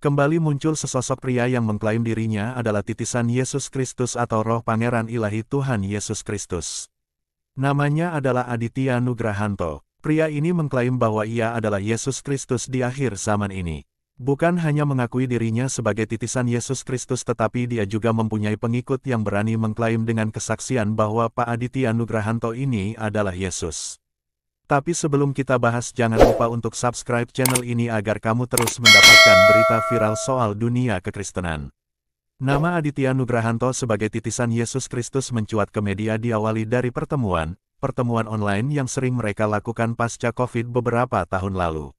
Kembali muncul sesosok pria yang mengklaim dirinya adalah titisan Yesus Kristus atau Roh Pangeran Ilahi Tuhan Yesus Kristus. Namanya adalah Aditya Nugrahanto. Pria ini mengklaim bahwa ia adalah Yesus Kristus di akhir zaman ini. Bukan hanya mengakui dirinya sebagai titisan Yesus Kristus, tetapi dia juga mempunyai pengikut yang berani mengklaim dengan kesaksian bahwa Pak Aditya Nugrahanto ini adalah Yesus. Tapi sebelum kita bahas, jangan lupa untuk subscribe channel ini agar kamu terus mendapatkan berita viral soal dunia kekristenan. Nama Aditya Nugrahanto sebagai titisan Yesus Kristus mencuat ke media diawali dari pertemuan online yang sering mereka lakukan pasca COVID beberapa tahun lalu.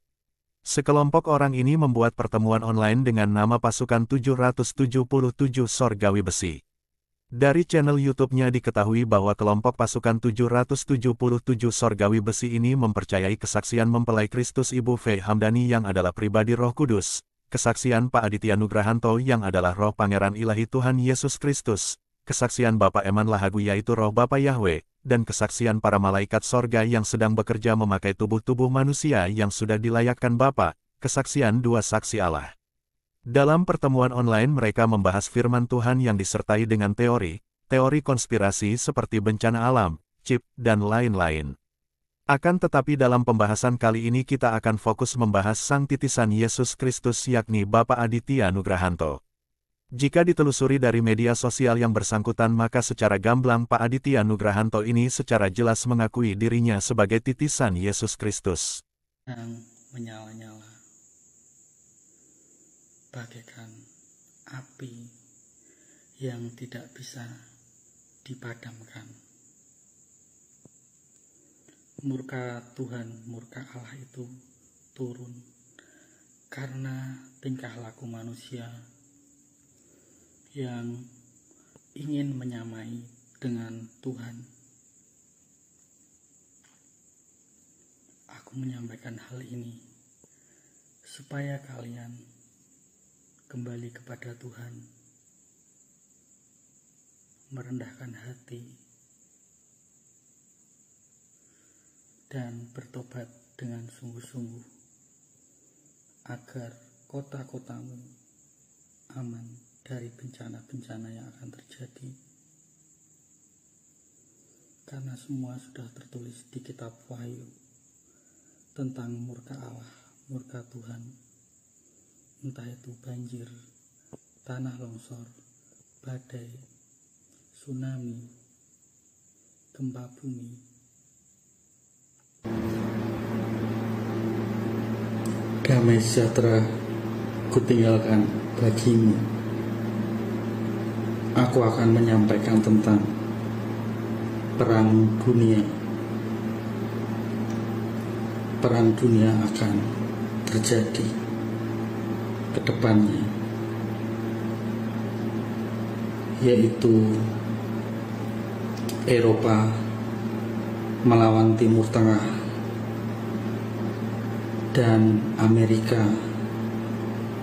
Sekelompok orang ini membuat pertemuan online dengan nama pasukan 777 Sorgawi Besi. Dari channel YouTube-nya diketahui bahwa kelompok pasukan 777 Sorgawi Besi ini mempercayai kesaksian mempelai Kristus Ibu V. Hamdani yang adalah pribadi Roh Kudus, kesaksian Pak Aditya Nugrahanto yang adalah Roh Pangeran Ilahi Tuhan Yesus Kristus, kesaksian Bapak Eman Lahagu yaitu Roh Bapa Yahweh, dan kesaksian para malaikat sorga yang sedang bekerja memakai tubuh-tubuh manusia yang sudah dilayakkan Bapa, kesaksian dua saksi Allah. Dalam pertemuan online mereka membahas firman Tuhan yang disertai dengan teori konspirasi seperti bencana alam, chip, dan lain-lain. Akan tetapi dalam pembahasan kali ini kita akan fokus membahas sang titisan Yesus Kristus yakni Bapak Aditya Nugrahanto. Jika ditelusuri dari media sosial yang bersangkutan maka secara gamblang Pak Aditya Nugrahanto ini secara jelas mengakui dirinya sebagai titisan Yesus Kristus. Yang menyala-nyala bagaikan api yang tidak bisa dipadamkan. Murka Tuhan, murka Allah itu turun karena tingkah laku manusia yang ingin menyamai dengan Tuhan. Aku menyampaikan hal ini supaya kalian kembali kepada Tuhan, merendahkan hati, dan bertobat dengan sungguh-sungguh, agar kota-kotamu aman dari bencana-bencana yang akan terjadi. Karena semua sudah tertulis di kitab Wahyu tentang murka Allah, murka Tuhan. Entah itu banjir, tanah longsor, badai, tsunami, gempa bumi. Damai sejahtera kutinggalkan bagimu. Aku akan menyampaikan tentang perang dunia. Perang dunia akan terjadi ke depannya, yaitu Eropa melawan Timur Tengah dan Amerika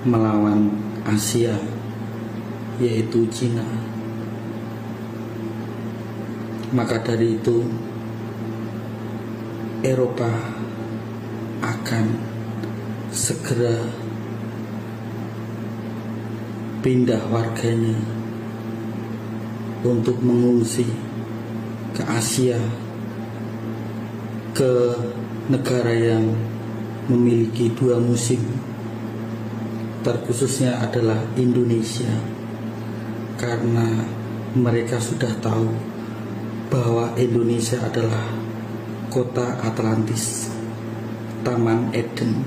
melawan Asia, yaitu Cina. Maka dari itu Eropa akan segera pindah warganya untuk mengungsi ke Asia, ke negara yang memiliki dua musim, terkhususnya adalah Indonesia, karena mereka sudah tahu bahwa Indonesia adalah kota Atlantis, Taman Eden.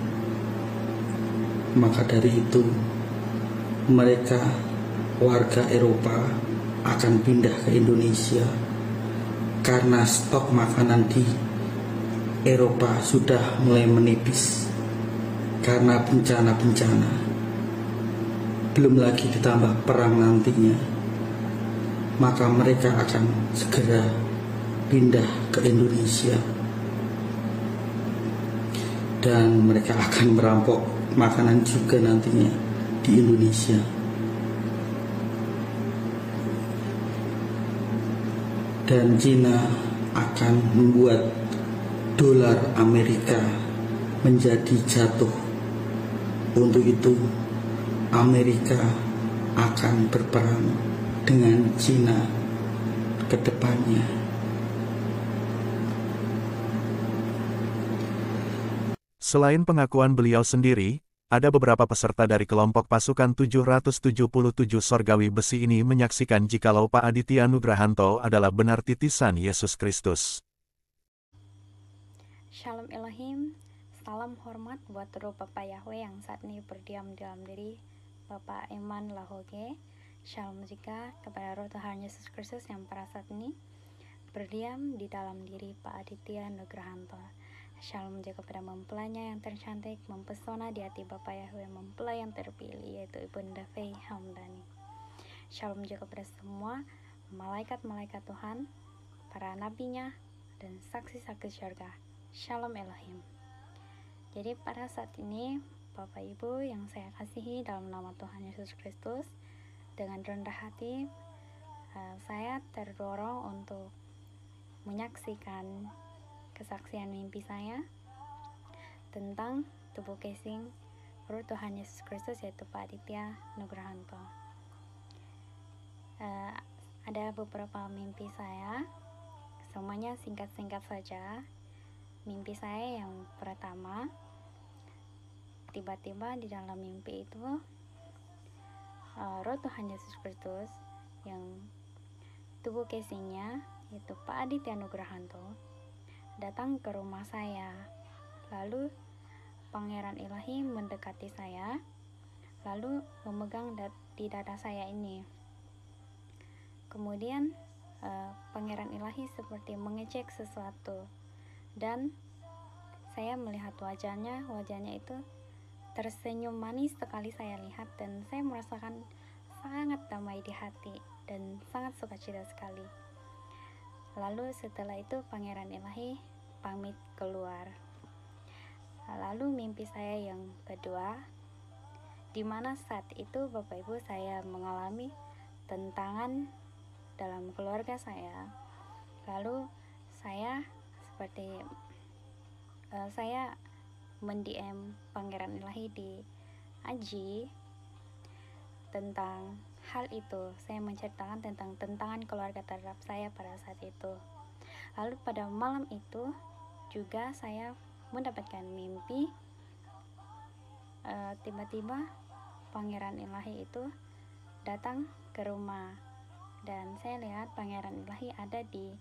Maka dari itu mereka, warga Eropa, akan pindah ke Indonesia karena stok makanan di Eropa sudah mulai menipis karena bencana-bencana. Belum lagi ditambah perang nantinya, maka mereka akan segera pindah ke Indonesia dan mereka akan merampok makanan juga nantinya di Indonesia. Dan Cina akan membuat dolar Amerika menjadi jatuh. Untuk itu Amerika akan berperang dengan Cina ke depannya. Selain pengakuan beliau sendiri, ada beberapa peserta dari kelompok pasukan 777 Sorgawi Besi ini menyaksikan jikalau Pak Aditya Nugrahanto adalah benar titisan Yesus Kristus. Shalom Elohim, salam hormat buat roh Bapak Yahweh yang saat ini berdiam dalam diri Bapak Eman Lahoge. Shalom juga kepada roh Tuhan Yesus Kristus yang pada saat ini berdiam di dalam diri Pak Aditya Nugrahanto. Shalom juga kepada mempelainya yang tercantik, mempesona di hati Bapak Yahweh, mempelai yang terpilih yaitu Ibunda Faye Hamdani. Shalom juga kepada semua malaikat-malaikat Tuhan, para nabinya, dan saksi-saksi syurga. Shalom Elohim. Jadi pada saat ini Bapak Ibu yang saya kasihi dalam nama Tuhan Yesus Kristus, dengan rendah hati saya terdorong untuk menyaksikan kesaksian mimpi saya tentang tubuh casing roh Tuhan Yesus Kristus yaitu Pak Aditya Nugrahanto. Ada beberapa mimpi saya, semuanya singkat-singkat saja. Mimpi saya yang pertama, tiba-tiba di dalam mimpi itu roh Tuhan Yesus Kristus yang tubuh casingnya yaitu Pak Aditya Nugrahanto datang ke rumah saya. Lalu Pangeran Ilahi mendekati saya, lalu memegang di dada saya ini. Kemudian Pangeran Ilahi seperti mengecek sesuatu, dan saya melihat wajahnya itu tersenyum manis sekali saya lihat, dan saya merasakan sangat damai di hati dan sangat sukacita sekali. Lalu setelah itu Pangeran Ilahi pamit keluar. Lalu mimpi saya yang kedua, di mana saat itu Bapak Ibu saya mengalami tentangan dalam keluarga saya. Lalu saya mendiem Pangeran Ilahi di Aji tentang hal itu. Saya menceritakan tentang tentangan keluarga terhadap saya pada saat itu. Lalu pada malam itu juga saya mendapatkan mimpi, tiba-tiba Pangeran Ilahi itu datang ke rumah, dan saya lihat Pangeran Ilahi ada di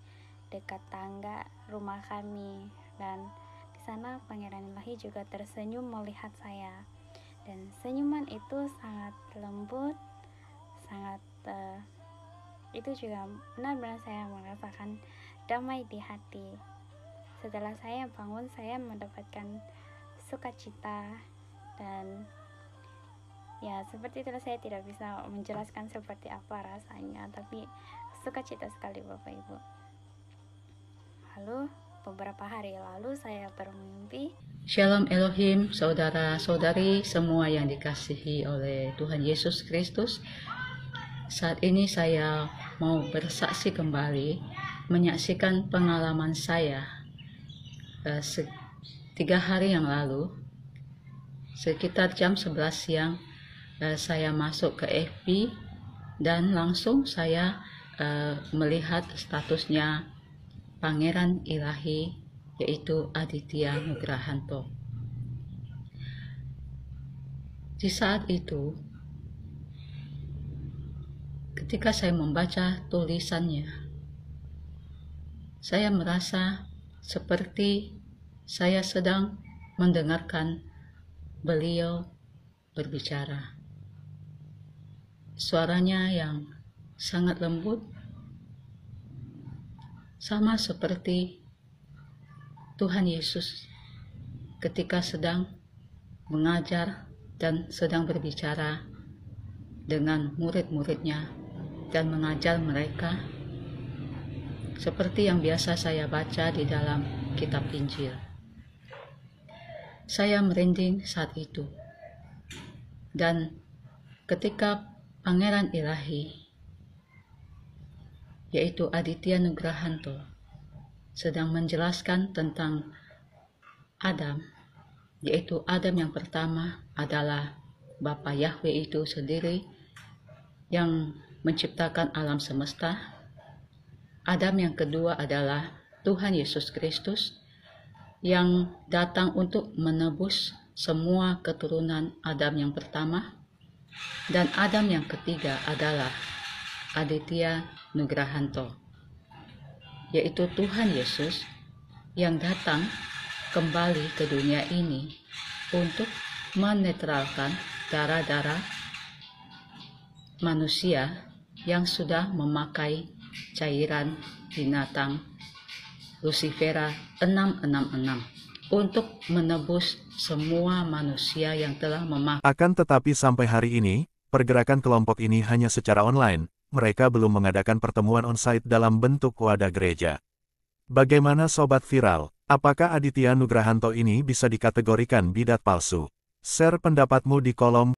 dekat tangga rumah kami, dan di sana Pangeran Ilahi juga tersenyum melihat saya, dan senyuman itu sangat lembut, sangat itu juga benar-benar saya merasakan damai di hati. Setelah saya bangun, saya mendapatkan sukacita, dan ya seperti itulah, saya tidak bisa menjelaskan seperti apa rasanya, tapi sukacita sekali Bapak Ibu. Lalu beberapa hari lalu saya bermimpi. Shalom Elohim, saudara-saudari semua yang dikasihi oleh Tuhan Yesus Kristus. Saat ini saya mau bersaksi kembali, menyaksikan pengalaman saya 3 hari yang lalu, sekitar jam 11 siang, saya masuk ke FB dan langsung saya melihat statusnya Pangeran Ilahi yaitu Aditya Nugrahanto. Di saat itu, ketika saya membaca tulisannya, saya merasa seperti saya sedang mendengarkan beliau berbicara. Suaranya yang sangat lembut, sama seperti Tuhan Yesus ketika sedang mengajar dan sedang berbicara dengan murid-muridnya dan mengajar mereka, seperti yang biasa saya baca di dalam kitab Injil. Saya merinding saat itu, dan ketika Pangeran Ilahi yaitu Aditya Nugrahanto sedang menjelaskan tentang Adam, yaitu Adam yang pertama adalah Bapa Yahweh itu sendiri yang menciptakan alam semesta. Adam yang kedua adalah Tuhan Yesus Kristus yang datang untuk menebus semua keturunan Adam yang pertama. Dan Adam yang ketiga adalah Aditya Nugrahanto, yaitu Tuhan Yesus yang datang kembali ke dunia ini untuk menetralkan darah-darah manusia yang sudah memakai cairan binatang Lucifera 666 untuk menebus semua manusia yang telah memakai. Akan tetapi sampai hari ini, pergerakan kelompok ini hanya secara online, mereka belum mengadakan pertemuan onsite dalam bentuk wadah gereja. Bagaimana Sobat Viral, apakah Aditya Nugrahanto ini bisa dikategorikan bidat palsu? Share pendapatmu di kolom